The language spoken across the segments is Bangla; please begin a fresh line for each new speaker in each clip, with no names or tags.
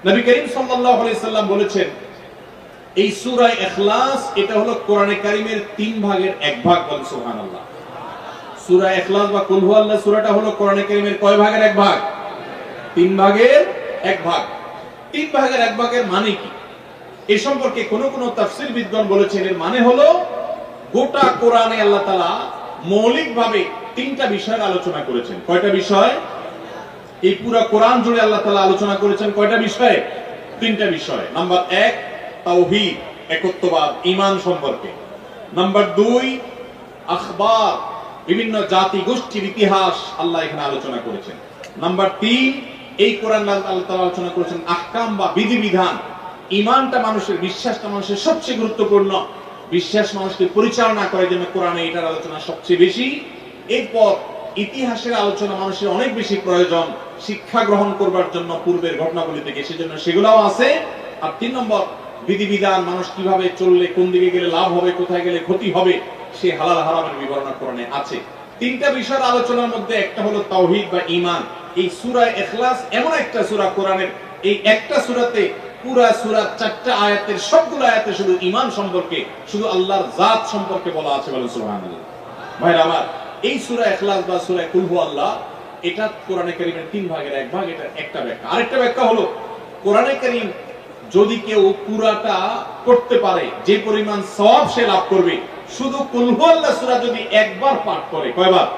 নবী করিম সাল্লাল্লাহু আলাইহি সাল্লাম বলেছেন, এই সূরা ইখলাস এটা হলো কোরআনে কারীমের 3 ভাগের 1 ভাগ। বলেন সুবহানাল্লাহ। সূরা ইখলাস বা কুল হুয়াল্লাহ সূরাটা হলো কোরআনে কারীমের কয় ভাগের 1 ভাগ? 3 ভাগের 1 ভাগ। 3 ভাগের 1 ভাগের মানে কি? এই সম্পর্কে কোন কোন তাফসীরবিদগণ বলেছেন, এর মানে হলো গোটা কোরআনে আল্লাহ তাআলা মৌলিকভাবে 3টা বিষয়ের আলোচনা করেছেন। কয়টা বিষয়? এই পুরো কোরআন জুড়ে আল্লাহ তাআলা আলোচনা করেছেন কয়টা বিষয়ে? 3টা বিষয়। নাম্বার 1 তাওহীদ, একত্ববাদ, ঈমান সম্পর্কে। নাম্বার 2 আখবার, বিভিন্ন জাতি গোষ্ঠীর ইতিহাস আল্লাহ এখানে আলোচনা করেছেন। নাম্বার 3 এই কোরআন আল্লাহ তাআলা আলোচনা করেছেন আহকাম বা বিধিবিধান। ঈমানটা মানুষের, বিশ্বাসটা মানুষের সবচেয়ে গুরুত্বপূর্ণ। বিশ্বাস মানুষকে পরিচালনা করার জন্য কোরআনে এটার আলোচনা সবচেয়ে বেশি। এরপর ইতিহাসের আলোচনা মানুষের অনেক বেশি প্রয়োজন শিক্ষা গ্রহণ করবার জন্য পূর্বের ঘটনাগুলি থেকে, সেজন্য সেগুলোও আছে। আর 3 নম্বর বিধিবিধান, মানুষ কিভাবে চললে কোন দিকে গেলে লাভ হবে, কোথায় গেলে ক্ষতি হবে, সে হালাল হারামের বিবরণ কোরআনে আছে। 3টা বিষয়ের আলোচনার মধ্যে একটা হলো তাওহীদ বা ঈমান। এই সূরা ইখলাস এমন একটা সূরা কোরআনের, এই একটা সূরাতে পুরা সূরা 4টা আয়াতের সবগুলো আয়াতে শুধু ঈমান সম্পর্কে, শুধু আল্লাহর জাত সম্পর্কে বলা আছে। বলেন সুবহানাল্লাহ। ভাইরা আমার, এই সূরা ইখলাস বা সূরা কুল হুয়াল্লাহ এটা কোরআনে কারীমের 3 ভাগের 1 ভাগ। এটা একটা ব্যাখ্যা। আরেকটা ব্যাখ্যা হলো কোরআনে কারীম যদি কেউ পুরাটা পড়তে পারে, যে পরিমাণ সওয়াব সে লাভ করবে, শুধু কুল হুয়াল্লাহ সূরা যদি একবার পাঠ করে, কয়বার?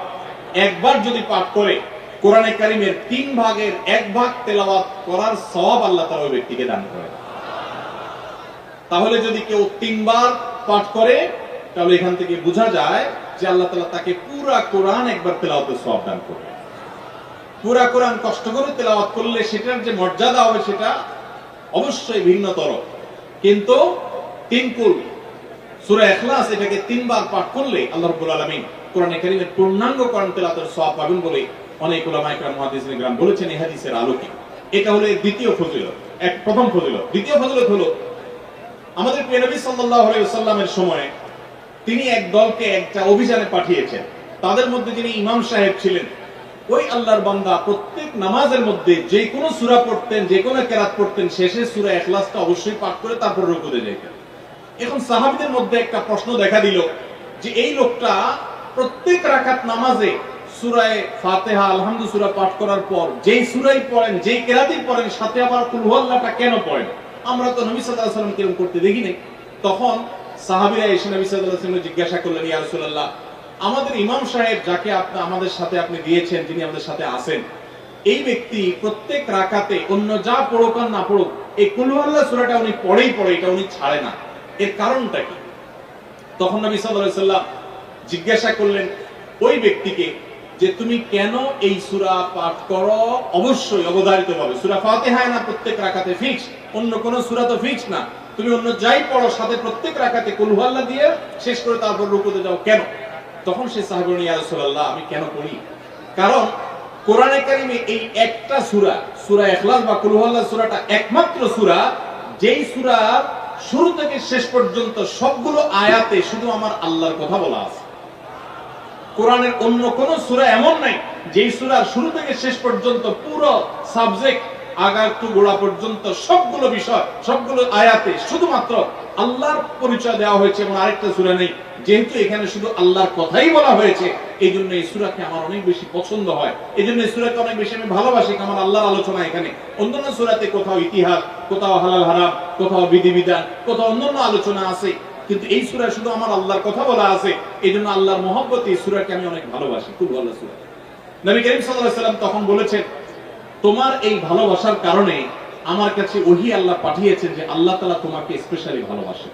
একবার যদি পাঠ করে, কোরআনে কারীমের 3 ভাগের 1 ভাগ তেলাওয়াত করার সওয়াব আল্লাহ তাআলা ওই ব্যক্তিকে দান করে। তাহলে যদি কেউ 3 বার পাঠ করে, তাহলে এখান থেকে বোঝা যায় যে আল্লাহ তাআলা তাকে পুরা কোরআন একবার তেলাওয়াতের সওয়াব দান করবে। পুরা কোরআন কষ্ট করে তেলাওয়াত করলে সেটার যে মর্যাদা হবে সেটা অবশ্যই ভিন্নতর। কিন্তু 3 কুল সূরা ইখলাস এটাকে 3 বার পাঠ করলে আল্লাহ রাব্বুল আলামিন কোরআনে কারীমের পূর্ণাঙ্গ কোরআন তেলাওয়াতের সওয়াব পাবেন বলে অনেক উলামায়ে কেরাম মুহাদ্দিসিনে কেরাম বলেছেন এই হাদিসের আলোকে। এটা হলো দ্বিতীয় ফজিলত। প্রথম ফজিলত। দ্বিতীয় ফজিলত হলো আমাদের প্রিয় নবী সাল্লাল্লাহু আলাইহি ওয়াসাল্লামের সময় তিনি এক দলকে একটা অভিযানে পাঠিয়েছেন। তাদের মধ্যে যিনি ইমাম সাহেব ছিলেন, ওই আল্লাহর বান্দা প্রত্যেক নামাজের মধ্যে যে কোনো সূরা পড়তেন, যে কোনো কিরাত পড়তেন, শেষে সূরা ইখলাসটা অবশ্যই পাঠ করে তারপর রুকুতে যেতেন। এখন সাহাবীদের মধ্যে একটা প্রশ্ন দেখা দিল যে এই লোকটা প্রত্যেক রাকাত নামাজে সূরা ফাতিহা, আলহামদু সূরা পাঠ করার পর যেই সূরাই পড়েন, যেই কিরাতই পড়েন, সাথে আবার কুল হুয়াল্লাহটা কেন পড়েন? আমরা তো নবী সাল্লাল্লাহু আলাইহি ওয়াসাল্লাম কেমন করতে দেখি নাই। তখন সাহাবীরা এসে নবী সাল্লাল্লাহু আলাইহি ওয়াসাল্লাম জিজ্ঞাসা করলেন, ইয়া রাসূলুল্লাহ, আমাদের ইমাম সাহেব যাকে আমাদের সাথে আপনি দিয়েছেন, যিনি আমাদের সাথে আছেন, এই ব্যক্তি প্রত্যেক রাকাতে অন্য যা পড়ুক আর না পড়ুক এই কুল হুয়াল্লাহ সূরাটা উনি পড়েই পড়ে, এটা উনি ছাড়ে না। এর কারণটা কি? তখন নবী সাল্লাল্লাহু আলাইহি ওয়াসাল্লাম জিজ্ঞাসা করলেন ওই ব্যক্তিকে যে তুমি কেন এই সূরা পাঠ করো? অবশ্যই অবধারিতভাবে সূরা ফাতিহা না প্রত্যেক রাকাতে ফিক্স, অন্য কোন সূরা তো ফিক্স না। তুমি অন্য যাই পড়ো সাথে প্রত্যেক রাকাতে কুল হুয়াল্লাহ দিয়ে শেষ করে তারপর রুকুতে যাও কেন? তখন সে সাহাবী বলেন, ইয়া রাসূলুল্লাহ, আমি কেন পড়ি? কারণ কোরআনে কারীমে এই একটা সূরা, সূরা ইখলাস বা কুল হুয়াল্লাহ সূরাটা একমাত্র সূরা যেই সূরার শুরু থেকে শেষ পর্যন্ত সবগুলো আয়াতে শুধু আমার আল্লাহর কথা বলা আছে। কোরআনের অন্য কোন সূরা এমন নাই যেই সূরার শুরু থেকে শেষ পর্যন্ত পুরো সাবজেক্ট আগা টু গোড়া পর্যন্ত সবগুলো বিষয়, সবগুলো আয়াতে শুধুমাত্র আল্লাহর পরিচয় দেওয়া হয়েছে, এবং আরেকটা সূরা নেই। যেহেতু এখানে শুধু আল্লাহর কথাই বলা হয়েছে, এই জন্য এই সূরাকে আমার অনেক বেশি পছন্দ হয়, এই জন্য এই সূরাকে অনেক বেশি আমি ভালোবাসি। আমার আল্লাহর আলোচনা এখানে। অন্যান্য সূরাতে কোথাও ইতিহাস, কোথাও হালাল হারাম, কোথাও বিধিবিধান, কোথাও অন্যান্য আলোচনা আছে, কিন্তু এই সূরায় শুধু আমার আল্লাহর কথা বলা আছে। এই জন্য আল্লাহর মহব্বতে এই সূরাকে আমি অনেক ভালোবাসি, খুব ভালো সূরা। নবী করিম সাল্লাল্লাহু আলাইহি ওয়াসাল্লাম তখন বলেছেন, তোমার এই ভালোবাসার কারণে আমার কাছে ওহী আল্লাহ পাঠিয়েছেন যে আল্লাহ তাআলা তোমাকে স্পেশালি ভালোবাসেন।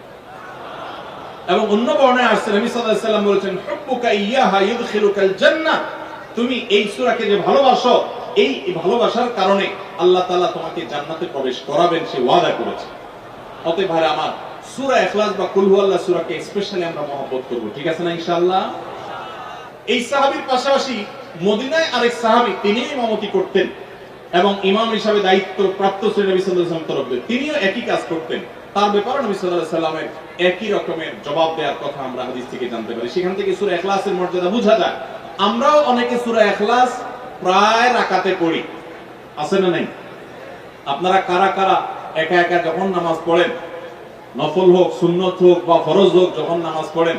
এবং অন্য বর্ণনায় আসছে নবী সাল্লাল্লাহু আলাইহি ওয়াসাল্লাম বলেছেন, হুব্বুকা ইয়াহা ইউদখিলুকাল জান্নাহ, তুমি এই সূরাকে যে ভালোবাসো, এই ভালোবাসার কারণে আল্লাহ তাআলা তোমাকে জান্নাতে প্রবেশ করাবেন, সে ওয়াদা করেছে। অতএব ভাই আমার, সূরা ইখলাস বা কুল হুয়াল্লাহ সূরাকে স্পেশালি আমরা মহব্বত করব, ঠিক আছে না ইনশাআল্লাহ? এই সাহাবীর পাশাপাশি মদিনায় আরেক সাহাবী, তিনি ইমামতি করতেন এবং ইমাম হিসেবে দায়িত্ব প্রাপ্ত ছিলেন নবী সাল্লাল্লাহু আলাইহি ওয়াসাল্লাম তরফে। তিনিও একই কাজ করতেন। তার ব্যাপারে নবী সাল্লাল্লাহু আলাইহি ওয়াসাল্লামের একই রকমের জবাব দেওয়ার কথা আমরা হাদিস থেকে জানতে পারি। সেখান থেকে সূরা ইখলাসের মর্যাদা বোঝা যায়। আমরাও অনেকে সূরা ইখলাস প্রায় রাকাতে পড়ি, আছে না নাই? আপনারা কারা কারা একা একা যখন নামাজ পড়েন, নফল হোক সুন্নত হোক বা ফরজ হোক, যখন নামাজ পড়েন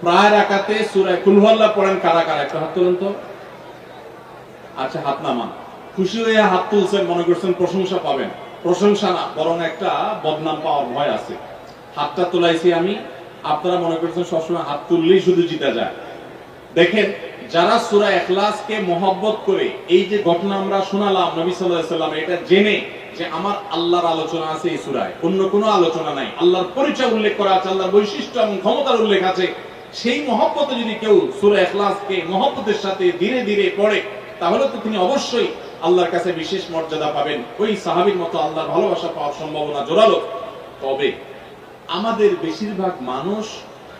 প্রায় রাকাতে সূরা কুল হুয়াল্লাহ পড়েন কারা কারা? একটা হাত তুলুন তো। আচ্ছা, হাত নামান। খুশি হয়ে হাত তুলছেন, মনে করছেন প্রশংসা পাবেন। প্রশংসা না, বরং একটা বদনাম পাওয়ার ভয় আছে। হাতটা তোলাইছি আমি, আপনারা মনে করছেন সবসময় হাত তুললেই শুধু জিতা যায়। দেখেন, যারা সূরা ইখলাসকে মহব্বত করে, এই যে ঘটনা আমরা শোনালাম নবী সাল্লাল্লাহু আলাইহি ওয়াসাল্লাম, এটা জেনে যে আমার আল্লাহর আলোচনা আছে এই সূরায়, অন্য কোনো আলোচনা নাই, আল্লাহর পরিচয় উল্লেখ করা আছে, আল্লাহর বৈশিষ্ট্য এবং ক্ষমতার উল্লেখ আছে, সেই মহব্বতে যদি কেউ সূরা ইখলাসকে মহব্বতের সাথে ধীরে ধীরে পড়ে, তাহলে তো তিনি অবশ্যই আল্লাহর কাছে বিশেষ মর্যাদা পাবেন। ওই সাহাবীর মতো আল্লাহর ভালোবাসা পাওয়ার সম্ভাবনা জোরালো। তবে আমাদের বেশিরভাগ মানুষ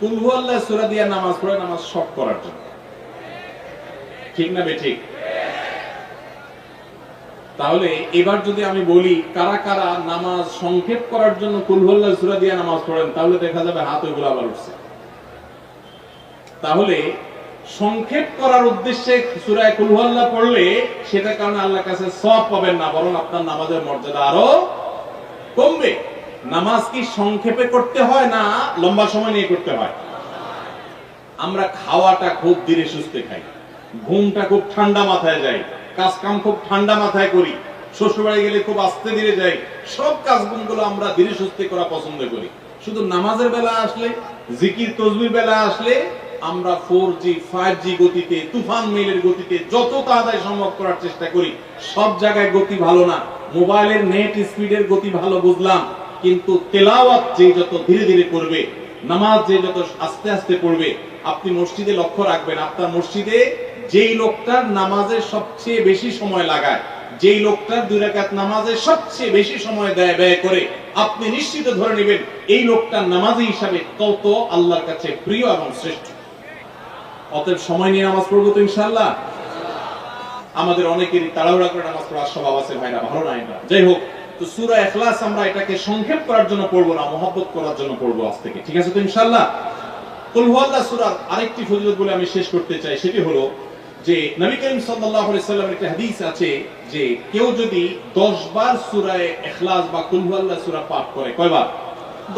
কুল হুয়াল্লাহ সূরা দিয়ে নামাজ পড়ে নামাজ শর্ট করার জন্য। ঠিক না বেঠিক? তাহলে এবার যদি আমি বলি কারা কারা নামাজ সংক্ষেপ করার জন্য কুল হুয়াল্লাহ সূরা দিয়ে নামাজ পড়েন, তাহলে দেখা যাবে হাত ওইগুলো আবার উঠছে। তাহলে সংক্ষেপ করার উদ্দেশ্যে সূরা কুল হুয়াল্লাহ পড়লে সেটার কারণে আল্লাহর কাছে সওয়াব পাবেন না, বরং আপনার নামাজের মর্যাদা আরো কমবে। নামাজ কি সংক্ষেপে করতে হয় না লম্বা সময় নিয়ে করতে হয়? আমরা খাওয়াটা খুব ধীরে সুস্থে খাই, ঘুমটা খুব ঠান্ডা মাথায় যায়, কাজ কাম খুব ঠান্ডা মাথায় করি, শ্বশুরবাড়ি গেলে খুব আস্তে ধীরে যাই, সব কাজগুলো আমরা ধীরে সুস্থে করা পছন্দ করি। শুধু নামাজের বেলা আসলে, জিকির তসবির বেলা আসলে আমরা 4G 5G গতিতে, তুফান মেলের গতিতে যত তাড়াতাড়ি সম্ভব করার চেষ্টা করি। সব জায়গায় গতি ভালো না, মোবাইলের নেট স্পিডের গতি ভালো বুঝলাম, কিন্তু তেলাওয়াত যে যত ধীরে ধীরে করবে, নামাজ যে যত আস্তে আস্তে পড়বে, আপনি মসজিদে লক্ষ্য রাখবেন, আপনার মসজিদে যেই লোকটার নামাজে সবচেয়ে বেশি সময় লাগায়, যেই লোকটার 2 রাকাত নামাজে সবচেয়ে বেশি সময় ব্যয় করে, আপনি নিশ্চিত ধরে নেবেন এই লোকটার নামাজি হিসাবে তত আল্লাহর কাছে প্রিয় এবং শ্রেষ্ঠ। অতএব সময় নিয়ে নামাজ পড়বো তো ইনশাআল্লাহ। আমাদের অনেকেরই তাড়াহুড়া করে নামাজ পড়ার স্বভাব আছে, ভাইরা, ভালো না এটা। যাই হোক, তো সূরা ইখলাস আমরা এটাকে সংক্ষেপ করার জন্য পড়বো না, মহব্বত করার জন্য পড়বো আজ থেকে। ঠিক আছে তো ইনশাআল্লাহ? কুল হুয়াল্লাহ সূরার আরেকটি ফজিলত বলে আমি শেষ করতে চাই, সেটি হলো যে নবী করিম সাল্লাল্লাহু আলাইহি সাল্লামের একটা হাদিস আছে যে কেউ যদি 10 বার সূরা ইখলাস বা কুল হুয়াল্লাহ সূরা পাঠ করে, কয়বার?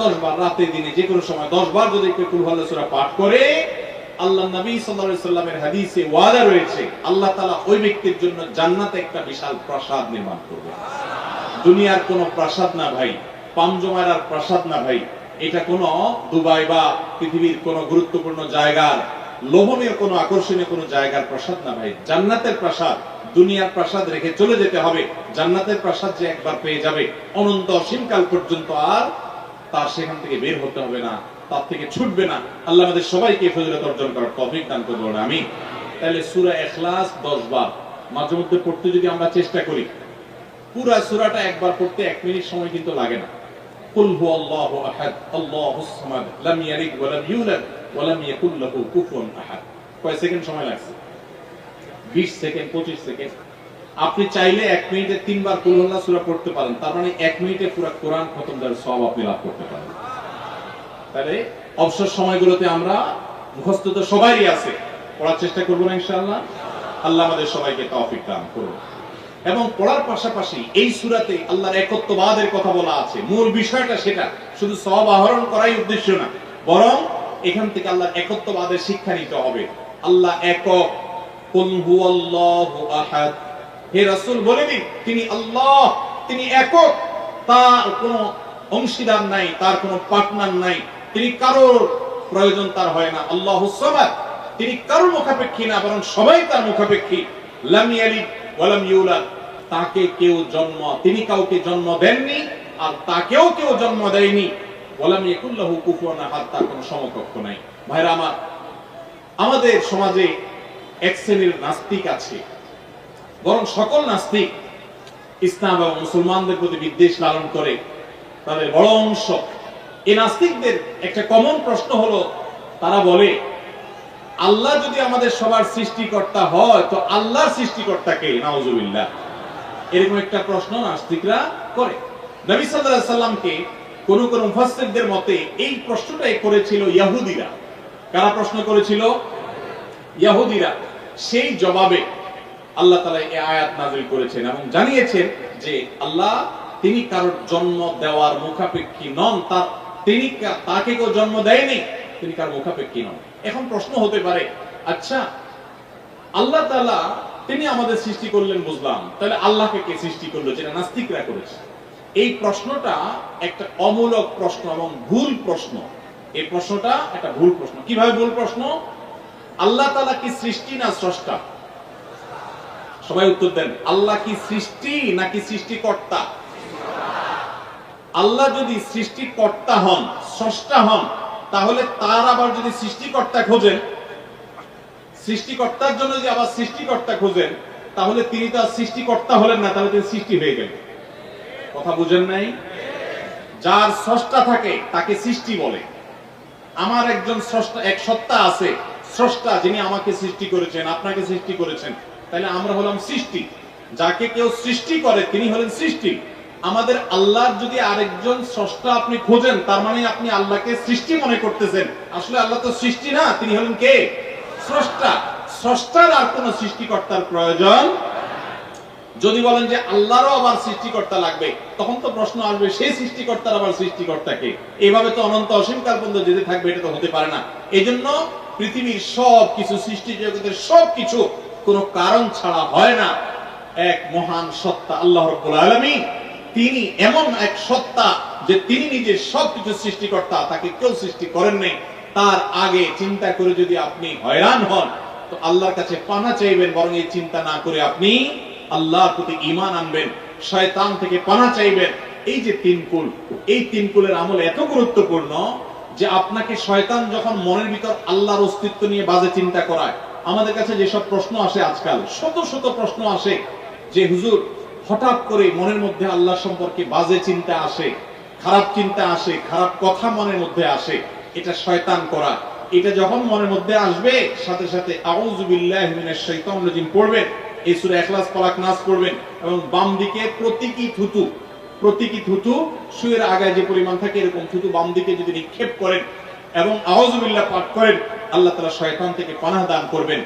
10 বার, রাতে দিনে যে কোনো সময় 10 বার যদি কেউ কুল হুয়াল্লাহ সূরা পাঠ করে, আল্লাহ নবী সাল্লাল্লাহু আলাইহি সাল্লামের হাদিসে ওয়াদা রয়েছে আল্লাহ তাআলা ওই ব্যক্তির জন্য জান্নাতে একটা বিশাল প্রাসাদ নির্মাণ করবে। দুনিয়ার কোনো প্রাসাদ না ভাই, পামজমারার প্রাসাদ না ভাই, এটা কোনো দুবাই বা পৃথিবীর কোনো গুরুত্বপূর্ণ জায়গার লোভনীয় কোনো আকর্ষণীয় কোনো জায়গার প্রাসাদ না ভাই, জান্নাতের প্রাসাদ। দুনিয়ার প্রাসাদ রেখে চলে যেতে হবে, জান্নাতের প্রাসাদ যে একবার পেয়ে যাবে অনন্ত অসীমকাল পর্যন্ত আর তার সেখান থেকে বের হতে হবে না, তার থেকে ছুটবে না। আল্লাহ আমাদের সবাইকে ফজিলত অর্জন করার তৌফিক দান করুন, আমিন। তাহলে সূরা ইখলাস 10 বার মাঝে মধ্যে পড়তে যদি আমরা চেষ্টা করি, পুরা সূরাটা একবার পড়তে 1 মিনিট সময় কিন্তু লাগে না। কুল হুয়াল্লাহু আহাদ আল্লাহুস সামাদ লাম ইয়ালিদ ওয়া লাম ইউলাদ ওয়া লাম ইয়াকুল লাহু কুফুয়ান আহাদ। কয় সেকেন্ড সময় লাগছে? 20 সেকেন্ড, 25 সেকেন্ড। আপনি চাইলে 1 মিনিটে 3 বার কুল হুয়াল্লাহ সূরা পড়তে পারেন, তার মানে 1 মিনিটে পুরো কোরআন খতম করার সওয়াব আপনি লাভ করতে পারেন। তাহলে অবসর সময়গুলোতে আমরা মুখস্থ তো সবারই আছে, পড়ার চেষ্টা করব না ইনশাআল্লাহ। আল্লাহ আমাদের সবাইকে তৌফিক দান করুন। এবং পড়ার পাশাপাশি এই সূরাতে আল্লাহর একত্ববাদের কথা বলা আছে, মূল বিষয়টা সেটা, শুধু সওয়াব আহরণ করাই উদ্দেশ্য না, বরং এখান থেকে আল্লাহর একত্ববাদের শিক্ষা নিতে হবে। আল্লাহ একক, কুল হুয়াল্লাহু আহাদ। হে রাসূল বলে দিন তিনি আল্লাহ, তিনি একক, তার কোনো অংশীদার নাই, তার কোনো পার্টনার নাই, তিনি কারোর প্রয়োজন তার হয় না। আল্লাহুস সামাদ, তিনি কারোর মুখাপেক্ষী না, বরং সবাই তার মুখাপেক্ষী। লাম ইয়ালিদ ওয়া লাম ইউলাদ, তাকে কেউ তিনি কাউকে জন্ম দেননি আর তাকেও কেউ জন্ম দেয়নি। ওয়া লাম ইয়াকুল লাহু কুফুয়ান আহাদ, তার কোনো সমকক্ষ নাই। ভাইরা আমার, আমাদের সমাজে এক শ্রেণীর নাস্তিক আছে, বরং সকল নাস্তিক ইসলাম এবং মুসলমানদের প্রতি বিদ্বেষ লালন করে, তাদের বড় অংশ। এই নাস্তিকদের একটা কমন প্রশ্ন হলো, তারা বলে আল্লাহ যদি আমাদের সবার সৃষ্টিকর্তা হয় তো আল্লাহর সৃষ্টিকর্তা কে? নাউজুবিল্লাহ। এরকম একটা প্রশ্ন নাস্তিকরা করে। নবী সাল্লাল্লাহু আলাইহি সাল্লামকে কোন কোন মুফাসসিরদের মতে এই প্রশ্নটাই করেছিল ইহুদিরা। কারা প্রশ্ন করেছিল? ইহুদিরা। সেই জবাবে আল্লাহ তাআলা এই আয়াত নাযিল করেছেন এবং জানিয়েছেন যে আল্লাহ তিনি কারোর জন্ম দেওয়ার মুখাপেক্ষী নন, তাকে কেউ জন্ম দেয়নি, তিনি কার মুখাপেক্ষী নন। এখন প্রশ্ন হতে পারে, আচ্ছা আল্লাহ তাআলা তিনি আমাদের সৃষ্টি করলেন বুঝলাম, তাহলে আল্লাহকে কে সৃষ্টি করলো, যেটা নাস্তিকরা করেছে। এই প্রশ্নটা একটা অমূলক প্রশ্ন এবং ভুল প্রশ্ন। এই প্রশ্নটা একটা ভুল প্রশ্ন। কিভাবে ভুল প্রশ্ন? আল্লাহ তাআলা কি সৃষ্টি না স্রষ্টা? সবাই উত্তর দেন। আল্লাহ কি সৃষ্টি নাকি সৃষ্টিকর্তা? আল্লাহ যদি সৃষ্টিকর্তা হন, স্রষ্টা হন, তাহলে তার আবার যদি সৃষ্টিকর্তা খোঁজেন, সৃষ্টিকর্তার জন্য যদি আবার সৃষ্টিকর্তা খোঁজেন, তাহলে তিনি তো আর সৃষ্টিকর্তা হলেন না, তাহলে তিনি সৃষ্টি হয়ে গেলেন। কথা বুঝেন নাই? যার স্রষ্টা থাকে তাকে সৃষ্টি বলে। আমার একজন স্রষ্টা, এক সত্তা আছে, স্রষ্টা, যিনি আমাকে সৃষ্টি করেছেন, আপনাকে সৃষ্টি করেছেন, তাহলে আমরা হলাম সৃষ্টি। যাকে কেউ সৃষ্টি করে তিনি হলেন সৃষ্টি। আমাদের আল্লাহর যদি আরেকজন স্রষ্টা আপনি খোঁজেন, তার মানে আপনি আল্লাহকে সৃষ্টি মনে করতেছেন। আসলে আল্লাহ তো সৃষ্টি না, তিনি হলেন কে? স্রষ্টা। স্রষ্টার আর কোন সৃষ্টিকর্তার প্রয়োজন। যদি বলেন যে আল্লাহরও আবার সৃষ্টিকর্তা লাগবে, তখন তো প্রশ্ন আসবে সেই সৃষ্টিকর্তার আবার সৃষ্টিকর্তাকে। এইভাবে তো অনন্ত অসীমকাল পর্যন্ত যেতে থাকবে, এটা তো হতে পারে না। এই জন্য পৃথিবীর সব কিছু, সৃষ্টি জগতের সব কিছু কোন কারণ ছাড়া হয় না। এক মহান সত্তা আল্লাহ রাব্বুল আলামিন, তিনি এমন এক সত্তা যে তিনি নিজে সবকিছু সৃষ্টিকর্তা, তাকে কেউ সৃষ্টি করেন নাই। তার আগে চিন্তা করে যদি আপনি হয়রান হন, তো আল্লাহর কাছে পানা চাইবেন, বরং এই চিন্তা না করে আপনি আল্লাহর প্রতি ঈমান আনবেন, শয়তান থেকে পানা চাইবেন। এই যে তিন কুল, এই তিন কুলের আমল এত গুরুত্বপূর্ণ যে আপনাকে শয়তান যখন মনের ভিতর আল্লাহর অস্তিত্ব নিয়ে বাজে চিন্তা করায়, আমাদের কাছে যেসব প্রশ্ন আসে আজকাল, শত শত প্রশ্ন আসে যে হুজুর হঠাৎ করে মনের মধ্যে আল্লাহ সম্পর্কে বাজে চিন্তা আসে, খারাপ চিন্তা আসে, খারাপ কথা মনের মধ্যে আসে, এটা শয়তান করা। এটা যখন মনের মধ্যে আসবে, সাথে সাথে আউযু বিল্লাহি মিনাশ শাইতানির রাজিম পড়বেন, এই সূরা ইখলাস, ফালাক, নাস পড়বেন, এবং বাম দিকে প্রতীকী থুতু শুয়ের আগায় যে পরিমাণ থাকে এরকম থুতু বাম দিকে যদি নিক্ষেপ করেন এবং আউযু বিল্লাহ পাঠ করেন, আল্লাহ তাআলা শয়তান থেকে পানাহ দান করবেন।